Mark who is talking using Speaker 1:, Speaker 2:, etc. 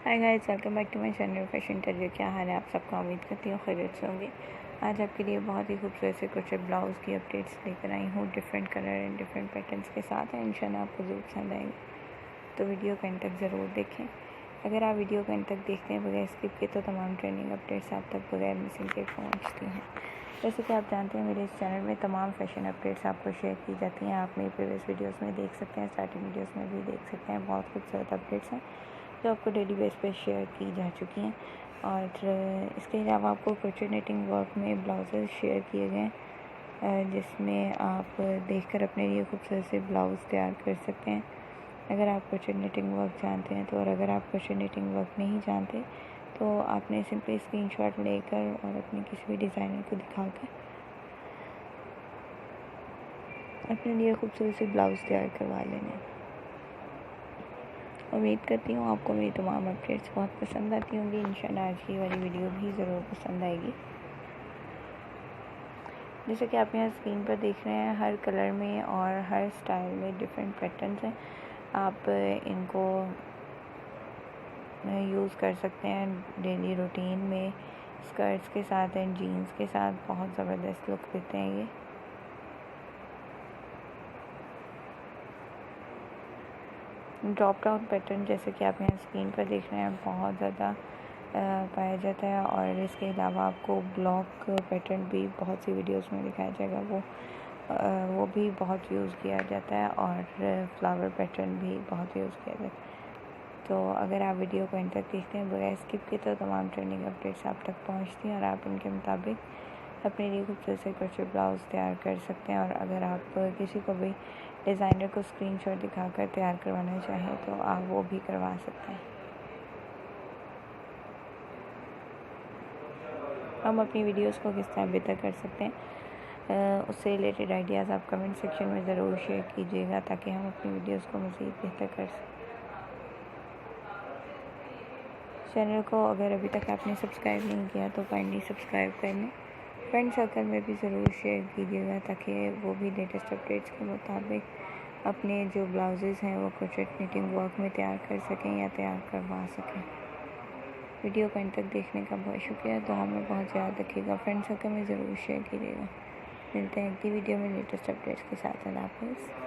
Speaker 1: Hi guys, welcome back to my channel fashion terrier. क्या हाल है आप सबका? उम्मीद करती हूँ खैरियत से होंगे। आज आपके लिए बहुत ही खूबसूरत से क्रोशे ब्लाउज़ की अपडेट्स लेकर आई हूँ, different colour and different patterns के साथ है। इंशाल्लाह आपको ज़रूर पसंद आएंगे, तो वीडियो को एंड तक ज़रूर देखें। अगर आप वीडियो को एंड तक देखते हैं बगैर स्किप के, तो तमाम ट्रेंडिंग अपडेट्स आप तक बगैर मिसिंग के पहुँचती हैं। जैसे कि आप जानते हैं, मेरे इस चैनल में तमाम फैशन अपडेट्स आपको शेयर की जाती हैं। आप मेरी प्रीवियस वीडियोस में देख सकते हैं, स्टार्टिंग वीडियोस में भी देख सकते हैं। बहुत खूबसूरत अपडेट्स हैं जो आपको डेली बेस पे शेयर की जा चुकी हैं। और इसके अलावा आपको क्रोशे निटिंग वर्क में ब्लाउजेस शेयर किए गए हैं, जिसमें आप देखकर अपने लिए खूबसूरत से ब्लाउज़ तैयार कर सकते हैं अगर आप क्रोशे निटिंग वर्क जानते हैं तो। और अगर आप क्रोशे निटिंग वर्क नहीं जानते तो आपने सिंपली स्क्रीनशॉट लेकर और अपने किसी भी डिज़ाइनर को दिखाकर अपने लिए खूबसूरत से ब्लाउज़ तैयार करवा लेना। उम्मीद करती हूँ आपको मेरी तमाम अपडेट्स बहुत पसंद आती होंगी। इंशाल्लाह आज की वाली वीडियो भी ज़रूर पसंद आएगी। जैसे कि आप यहाँ स्क्रीन पर देख रहे हैं, हर कलर में और हर स्टाइल में डिफरेंट पैटर्न्स हैं। आप इनको यूज़ कर सकते हैं डेली रूटीन में, स्कर्ट्स के साथ एंड जीन्स के साथ। बहुत ज़बरदस्त लुक देते हैं ये। ड्रॉप डाउन पैटर्न जैसे कि आप यहाँ स्क्रीन पर देख रहे हैं बहुत ज़्यादा पाया जाता है। और इसके अलावा आपको ब्लॉक पैटर्न भी बहुत सी वीडियोस में दिखाया जाएगा, वो भी बहुत यूज़ किया जाता है। और फ्लावर पैटर्न भी बहुत यूज़ किया जाता है। तो अगर आप वीडियो को एंड तक देखते हैं बगैर स्किप के, तो तमाम ट्रेंडिंग अपडेट्स आप तक पहुँचती हैं और आप इनके मुताबिक अपने लिए खूबसूरत से क्रोशे ब्लाउज़ तैयार कर सकते हैं। और अगर आप किसी को भी डिज़ाइनर को स्क्रीनशॉट दिखाकर तैयार करवाना चाहें तो आप वो भी करवा सकते हैं। हम अपनी वीडियोस को किस तरह बेहतर कर सकते हैं, उससे रिलेटेड आइडियाज़ आप कमेंट सेक्शन में ज़रूर शेयर कीजिएगा, ताकि हम अपनी वीडियोस को मज़ीद बेहतर कर सकें। चैनल को अगर अभी तक आपने सब्सक्राइब नहीं किया तो काइंडली सब्सक्राइब कर लें। फ्रेंड सर्कल में भी ज़रूर शेयर कीजिएगा, ताकि वो भी लेटेस्ट अपडेट्स के मुताबिक अपने जो ब्लाउजेज़ हैं वो क्रोशे निटिंग वर्क में तैयार कर सकें या तैयार करवा सकें। वीडियो को अंत तक देखने का बहुत शुक्रिया। तो हमें बहुत याद रखिएगा, फ्रेंड सर्कल में ज़रूर शेयर कीजिएगा। मिलते हैं अगली वीडियो में लेटेस्ट अपडेट्स के साथ। अल्लाह हाफ़िज़।